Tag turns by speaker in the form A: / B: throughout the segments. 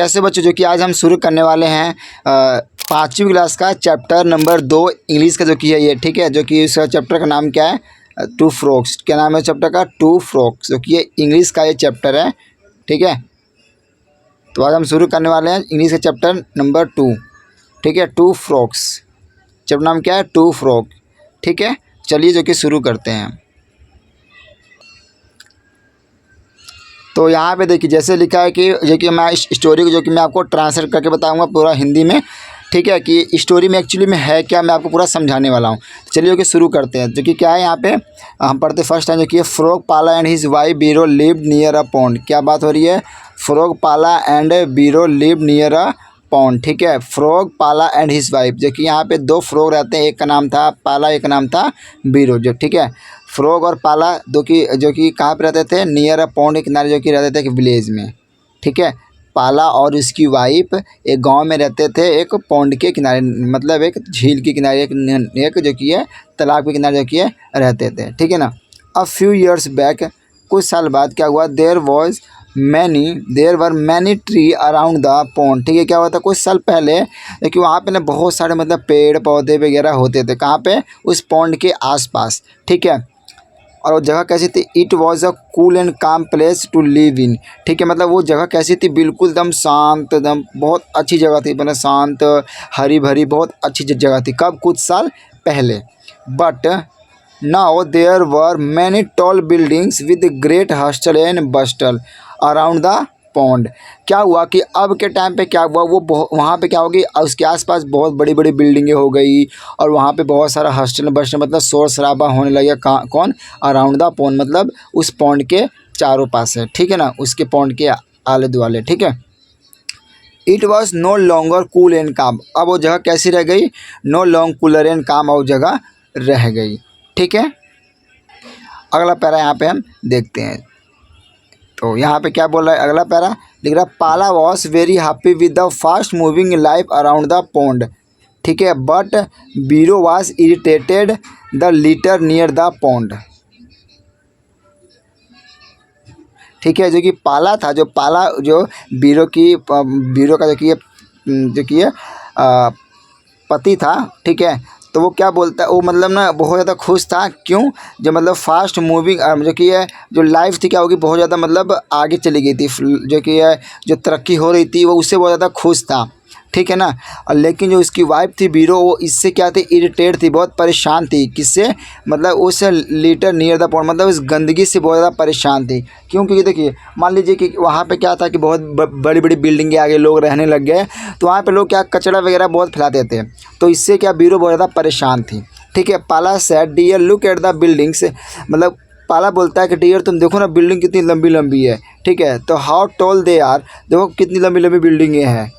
A: कैसे बच्चों, जो कि आज हम शुरू करने वाले हैं 5वीं क्लास का चैप्टर नंबर 2 इंग्लिश का, जो कि है ये, ठीक है। जो कि इस चैप्टर का नाम क्या है, टू फ्रॉक्स। क्या नाम है चैप्टर का? टू फ्रॉक्स, जो कि ये इंग्लिश का ये चैप्टर है, ठीक है। तो आज हम शुरू करने वाले हैं इंग्लिश का चैप्टर नंबर 2, ठीक है। टू फ्रॉक्स, चैप्टर नाम क्या है? टू फ्रॉक, ठीक है। चलिए जो कि शुरू करते हैं। तो यहाँ पे देखिए जैसे लिखा है कि जो कि मैं इस स्टोरी को जो कि मैं आपको ट्रांसलेट करके बताऊंगा पूरा हिंदी में, ठीक है। कि स्टोरी में एक्चुअली में है क्या, मैं आपको पूरा समझाने वाला हूँ। तो चलिए जो कि शुरू करते हैं। जो कि क्या है यहाँ पे हम पढ़ते फर्स्ट टाइम, जो कि फ्रॉग पाला एंड हिज वाइफ बीरो लिव्ड नियर अ पॉन्ड। क्या बात हो रही है? फ्रॉग पाला एंड बीरो लिव्ड नियर अ पॉन्ड, ठीक है। फ्रॉग पाला एंड हिज वाइफ, जो कि यहाँ पे 2 फ्रॉग रहते हैं, एक का नाम था पाला, एक का नाम था बीरो, जो, ठीक है। फ्रॉग और पाला जो कि कहाँ पे रहते थे? नियर अ पॉन्ड के किनारे, जो कि रहते थे एक विलेज में, ठीक है। पाला और उसकी वाइफ एक गांव में रहते थे, एक पॉन्ड के किनारे, मतलब एक झील के किनारे, एक जो कि है तालाब के किनारे जो कि है रहते थे, ठीक है ना। अ फ्यू ईयर्स बैक, कुछ साल बाद क्या हुआ? There were many tree around the pond, ठीक है। क्या हुआ था कुछ साल पहले, क्योंकि वहाँ पे ना बहुत सारे मतलब पेड़ पौधे वगैरह होते थे। कहाँ पे? उस पॉन्ड के आसपास, ठीक है। और वो जगह कैसी थी? It was a cool and काम प्लेस टू लिव इन, ठीक है। मतलब वो जगह कैसी थी? बिल्कुल एकदम शांत, एकदम बहुत अच्छी जगह थी, मतलब शांत, हरी भरी, बहुत अच्छी जगह थी। कब? कुछ साल पहले। But now there were many tall buildings with great hustle and bustle around the pond. क्या हुआ कि अब के टाइम पे क्या हुआ, वो वहाँ पे क्या होगी, उसके आसपास बहुत बड़ी बड़ी बिल्डिंगें हो गई, और वहाँ पे बहुत सारा हॉस्टल बस्टल, मतलब शोर शराबा होने लगा। कौन? अराउंड द पॉन्ड, मतलब उस पॉन्ड के चारों पास है, ठीक है ना, उसके पॉन्ड के आले दुआले, ठीक है। It was no longer cool and calm, अब वो जगह कैसी रह गई? नो लॉन्ग कूलर एंड काम, और जगह रह गई, ठीक है। अगला पैरा यहाँ पे हम देखते हैं। तो यहाँ पे क्या बोल रहा है अगला पैरा? लिख रहा पाला was very happy with the fast moving life around the pond, ठीक है। बट बीरो was irritated the litre near the pond, ठीक है। जो कि पाला था, जो बीरो का जो कि ये पति था, ठीक है। तो वो क्या बोलता है, वो मतलब ना बहुत ज़्यादा खुश था। क्यों? जो मतलब फास्ट मूविंग जो कि है जो लाइफ थी, क्या होगी, बहुत ज़्यादा मतलब आगे चली गई थी, जो कि है जो तरक्की हो रही थी, वो उससे बहुत ज़्यादा खुश था, ठीक है ना। और लेकिन जो उसकी वाइफ थी बीरो, वो इससे क्या थी? इरिटेट थी, बहुत परेशान थी। किससे? मतलब उस लीटर नियर द पॉन्ड, मतलब उस गंदगी से बहुत ज़्यादा परेशान थी। क्यों? क्योंकि देखिए मान लीजिए कि वहाँ पे क्या था कि बहुत बड़ी बड़ी बिल्डिंगें आ गई, लोग रहने लग गए, तो वहाँ पे लोग क्या कचरा वगैरह बहुत फैलाते थे, तो इससे क्या बीरो बहुत ज़्यादा परेशान थी, ठीक है। Pala said dear look at the buildings, मतलब पाला बोलता है कि डियर तुम देखो ना बिल्डिंग कितनी लंबी लंबी है, ठीक है। तो हाउ टॉल दे आर, देखो कितनी लंबी लंबी बिल्डिंगें हैं,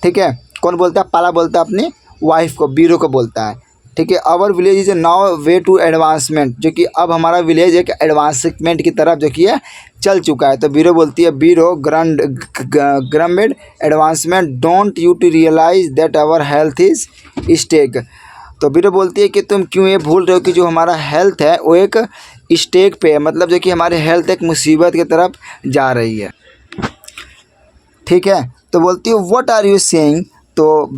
A: ठीक है। कौन बोलता है? पाला बोलता है अपनी वाइफ को, बीरो को बोलता है, ठीक है। Our village is now way to advancement, जो कि अब हमारा विलेज एक एडवांसमेंट की तरफ जो कि है चल चुका है। तो बीरो बोलती है, Biro grumbled advancement don't you to realise that our health is stake. तो बीरो बोलती है कि तुम क्यों ये भूल रहे हो कि जो हमारा हेल्थ है वो एक स्टेक पे है, मतलब जो कि हमारे हेल्थ एक मुसीबत की तरफ जा रही है, ठीक है। तो बोलती है व्हाट आर यू सेइंग, तो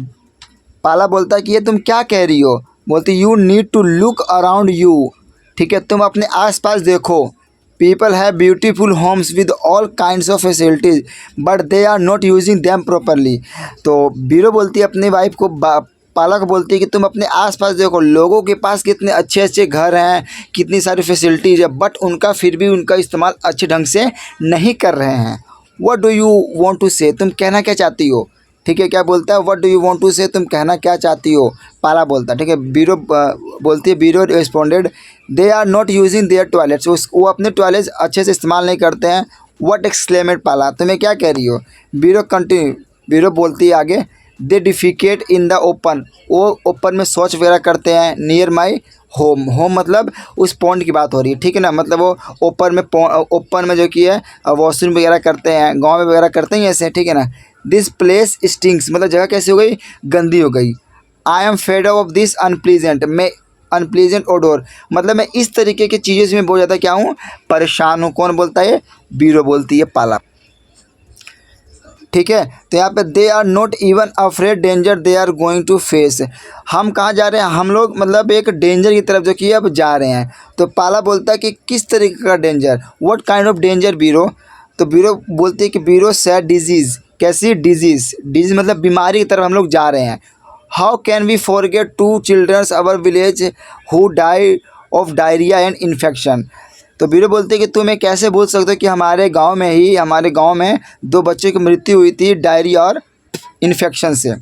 A: पाला बोलता है कि ये तुम क्या कह रही हो? बोलती you need to look around you, ठीक है, तुम अपने आसपास देखो। People have beautiful homes with all kinds of facilities but they are not using them properly. तो बीरो बोलती है अपनी वाइफ को, पाला को बोलती है कि तुम अपने आसपास देखो, लोगों के पास कितने अच्छे अच्छे घर हैं, कितनी सारी फैसिलिटीज़ है, बट उनका फिर भी उनका इस्तेमाल अच्छे ढंग से नहीं कर रहे हैं। What do you want to say, तुम कहना क्या चाहती हो, ठीक है। क्या बोलता है? What do you want to say, तुम कहना क्या चाहती हो, पाला बोलता है, ठीक है। बीरो बोलती है, Biro responded they are not using their toilets, वो अपने टॉयलेट्स अच्छे से इस्तेमाल नहीं करते हैं। व्हाट एक्सक्लेमेड पाला, तुम्हें क्या कह रही हो? बीरो बोलती है आगे, दे डिफिकेट इन द ओपन, वो ओपन में शौच वगैरह करते हैं। नियर माई होम मतलब उस पॉन्ड की बात हो रही है, ठीक है ना। मतलब वो ओपन में जो कि है वॉशरूम वगैरह करते हैं, गांव में वगैरह करते हैं ऐसे, ठीक है ना। दिस प्लेस स्टिंक्स, मतलब जगह कैसी हो गई? गंदी हो गई। I am fade off this unpleasant, मैं अनप्लीजेंट ओडोर, मतलब मैं इस तरीके की चीज़ों से मैं बहुत ज़्यादा क्या हूँ? परेशान हूँ। कौन बोलता है? बीरो बोलती है पाला। ठीक है। तो यहाँ पे they are not even afraid danger they are going to face. हम कहाँ जा रहे हैं, हम लोग मतलब एक डेंजर की तरफ जो कि अब जा रहे हैं। तो पाला बोलता है कि किस तरीके का danger, what kind of danger Biro. तो बीरो बोलती है कि बीरो सैड डिजीज़, कैसी डिजीज़, डिजीज़ मतलब बीमारी की तरफ हम लोग जा रहे हैं। How can we forget 2 childrens our village who die of diarrhoea and infection. तो बीरो बोलते हैं कि तुम ये कैसे भूल सकते हो कि हमारे गांव में 2 बच्चों की मृत्यु हुई थी डायरिया और इन्फेक्शन से।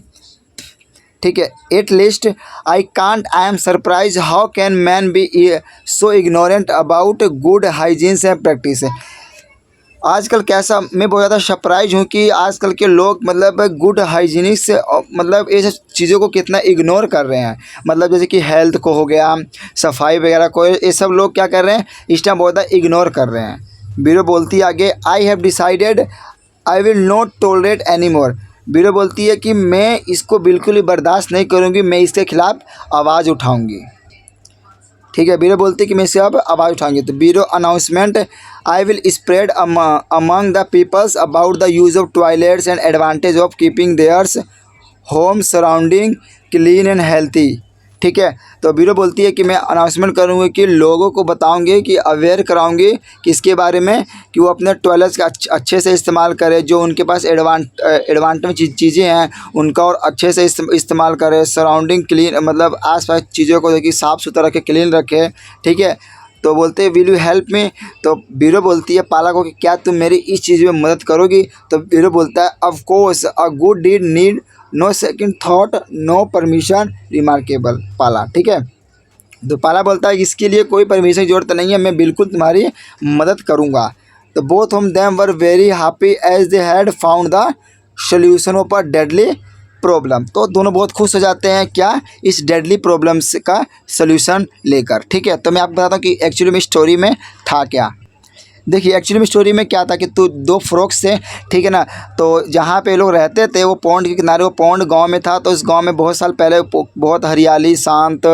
A: ठीक है। At least I am surprise how can man B so ignorant about good hygienes and practice. आजकल कैसा, मैं बहुत ज़्यादा सरप्राइज हूँ कि आजकल के लोग मतलब गुड हाइजीनिक से मतलब ये सब चीज़ों को कितना इग्नोर कर रहे हैं। मतलब जैसे कि हेल्थ को हो गया, सफाई वगैरह को, ये सब लोग क्या कर रहे हैं, इस टाइम बहुत ज़्यादा इग्नोर कर रहे हैं। बीरो बोलती है आगे, I have decided I will not tolerate any more. बीरो बोलती है कि मैं इसको बिल्कुल ही बर्दाश्त नहीं करूँगी, मैं इसके खिलाफ़ आवाज़ उठाऊँगी। ठीक है। बीरो बोलती है कि मैं इससे अब आवाज़ उठाऊंगी। तो Biro announcement, I will spread among the peoples about the use of toilets and advantage of keeping theirs home surrounding clean and healthy. ठीक है। तो बीरो बोलती है कि मैं अनाउंसमेंट करूँगी कि लोगों को बताऊँगी कि अवेयर कराऊँगी कि इसके बारे में कि वो अपने टॉयलेट्स का अच्छे से इस्तेमाल करें, जो उनके पास एडवांटेज चीज़ें हैं उनका और अच्छे से इस्तेमाल करें। सराउंडिंग क्लीन मतलब आसपास चीज़ों को देखिए साफ़ सुथरा रखे, क्लीन रखे। ठीक है। तो बोलते हैं विल यू हेल्प मी। तो बीरो बोलती है पाला को कि क्या तुम मेरी इस चीज़ में मदद करोगी। तो बीरो बोलता है of course a good deed need no second thought no permission remarkable Pala. ठीक है। तो पाला बोलता है कि इसके लिए कोई परमिशन की जरूरत नहीं है, मैं बिल्कुल तुम्हारी मदद करूँगा। तो both of them were very happy as they had found the solution of a deadly problem. तो दोनों बहुत खुश हो जाते हैं क्या, इस डेडली प्रॉब्लम्स का सोल्यूशन लेकर। ठीक है। तो मैं आपको बताता हूँ कि एक्चुअली में स्टोरी में था क्या। देखिए एक्चुअली में स्टोरी में क्या था कि 2 फ्रॉक्स थे। ठीक है ना। तो जहाँ पे लोग रहते थे वो पॉन्ड के किनारे, वो पॉन्ड गांव में था। तो इस गांव में बहुत साल पहले बहुत हरियाली शांत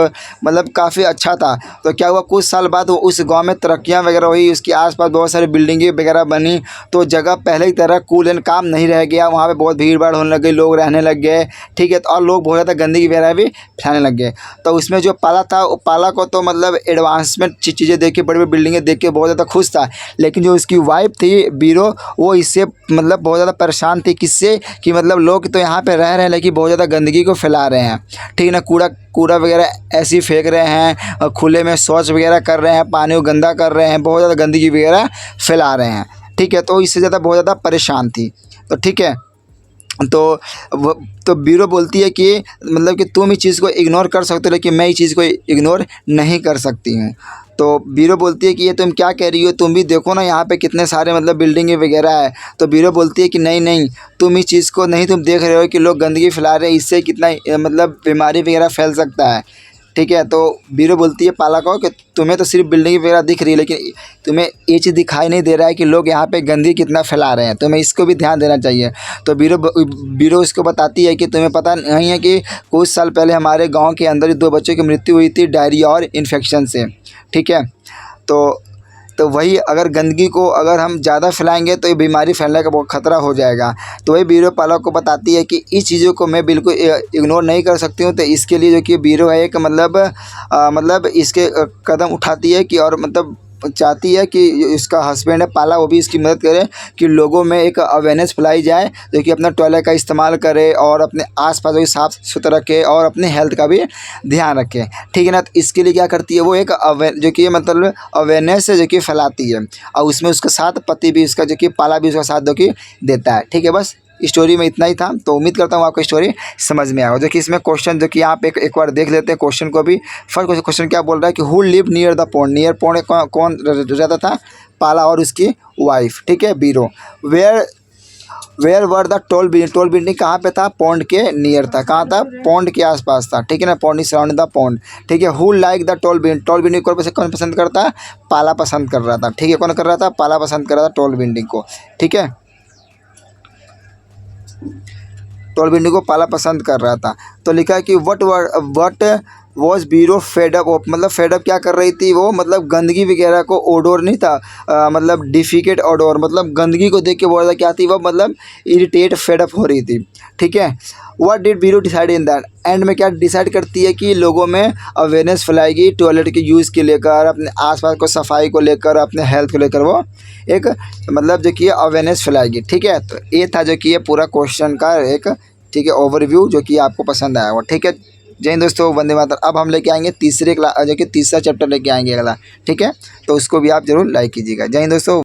A: मतलब काफ़ी अच्छा था। तो क्या हुआ, कुछ साल बाद उस गांव में तरक्कियाँ वगैरह हुई, उसके आसपास बहुत सारी बिल्डिंगें वगैरह बनी। तो जगह पहले की तरह कूल एंड काम नहीं रह गया, वहाँ पर बहुत भीड़ भाड़ होने लग गई, लोग रहने लग गए। ठीक है। तो और लोग बहुत ज़्यादा गंदगी वगैरह भी फैलाने लग गए। तो उसमें जो पाला था, वो पाला को तो मतलब एडवांसमेंट चीज़ें देख के, बड़ी बड़ी बिल्डिंगें देख के बहुत ज़्यादा खुश था। लेकिन जो उसकी वाइफ थी बीरो, वो इससे मतलब बहुत ज़्यादा परेशान थी। किससे, कि मतलब लोग तो यहाँ पे रह रहे हैं लेकिन बहुत ज़्यादा गंदगी को फैला रहे हैं। ठीक है ना। कूड़ा वगैरह ऐसे ही फेंक रहे हैं और खुले में शौच वगैरह कर रहे हैं, पानी को गंदा कर रहे हैं, बहुत ज़्यादा गंदगी वगैरह फैला रहे हैं। ठीक है। तो इससे ज़्यादा बहुत ज़्यादा परेशान थी। तो ठीक है। तो बीरो बोलती है कि मतलब कि तुम इस चीज़ को इग्नोर कर सकते हो लेकिन मैं इस चीज़ को इग्नोर नहीं कर सकती हूँ। तो बीरो बोलती है कि ये तुम क्या कह रही हो, तुम भी देखो ना यहाँ पे कितने सारे मतलब बिल्डिंगें वगैरह है। तो बीरो बोलती है कि नहीं नहीं, तुम इस चीज़ को नहीं, तुम देख रहे हो कि लोग गंदगी फैला रहे हैं, इससे कितना मतलब बीमारी वगैरह फैल सकता है। ठीक है। तो बीरो बोलती है पाला को कि तुम्हें तो सिर्फ बिल्डिंग वगैरह दिख रही है लेकिन तुम्हें ये चीज़ दिखाई नहीं दे रहा है कि लोग यहाँ पे गंदगी कितना फैला रहे हैं, तुम्हें इसको भी ध्यान देना चाहिए। तो बीरो इसको बताती है कि तुम्हें पता नहीं है कि कुछ साल पहले हमारे गांव के अंदर 2 बच्चों की मृत्यु हुई थी डायरिया और इन्फेक्शन से। ठीक है। तो वही अगर गंदगी को अगर हम ज़्यादा फैलाएंगे तो ये बीमारी फैलने का बहुत ख़तरा हो जाएगा। तो वही बीरो पाला को बताती है कि इस चीज़ों को मैं बिल्कुल इग्नोर नहीं कर सकती हूँ। तो इसके लिए जो कि बीरो है एक मतलब इसके कदम उठाती है कि और मतलब चाहती है कि इसका हस्बैंड है पाला, वो भी इसकी मदद करे कि लोगों में एक अवेयरनेस फैलाई जाए जो कि अपना टॉयलेट का इस्तेमाल करे और अपने आसपास भी साफ़ सुथरा रखे और अपने हेल्थ का भी ध्यान रखे। ठीक है ना। तो इसके लिए क्या करती है वो एक जो कि मतलब अवेयरनेस जो कि फैलाती है और उसमें उसके साथ पति भी उसका जो कि पाला भी उसका साथ जो कि देता है। ठीक है। बस स्टोरी में इतना ही था। तो उम्मीद करता हूँ आपको स्टोरी समझ में आएगा। जो कि इसमें क्वेश्चन जो कि यहाँ पे एक बार देख लेते हैं क्वेश्चन को भी। फर्स्ट क्वेश्चन क्या बोल रहा है कि who live near the pond. Near pond कौन रहता था, पाला और उसकी वाइफ। ठीक है। Biro where were the tall building कहाँ पे था, पॉन्ड के नियर था। कहाँ था, पॉन्ड के आसपास था। ठीक है ना। Pond is surrounding the pond. ठीक है। Who like the tall building कौन पसंद करता है, पाला पसंद कर रहा था। ठीक है। कौन कर रहा था, पाला पसंद कर रहा था टॉल बिल्डिंग को। ठीक है। टॉल बिल्डिंग को पाला पसंद कर रहा था। तो लिखा है कि वट वॉज बीरो फेड अप, मतलब फेड अप क्या कर रही थी वो, मतलब गंदगी वगैरह को, ओडोर नहीं था मतलब डिफिकेट ओडोर, मतलब गंदगी को देख के बहुत ज़्यादा क्या थी वो, मतलब इरिटेट फेड अप हो रही थी। ठीक है, व्हाट डिड बीरो डिसाइड इन दैट, एंड में क्या डिसाइड करती है कि लोगों में अवेयरनेस फैलाएगी टॉयलेट के यूज़ के लेकर, अपने आसपास को सफाई को लेकर, अपने हेल्थ को लेकर वो एक मतलब जो कि अवेयरनेस फैलाएगी। ठीक है, तो ये था जो कि ये पूरा क्वेश्चन का एक, ठीक है, ओवरव्यू जो कि आपको पसंद आया होगा। ठीक है, जय हिंद दोस्तों, वंदे मातरम। अब हम लेके आएंगे तीसरे क्लास जो कि तीसरा चैप्टर लेके आएंगे अगला। ठीक है, तो उसको भी आप जरूर लाइक कीजिएगा। जय हिंद दोस्तों।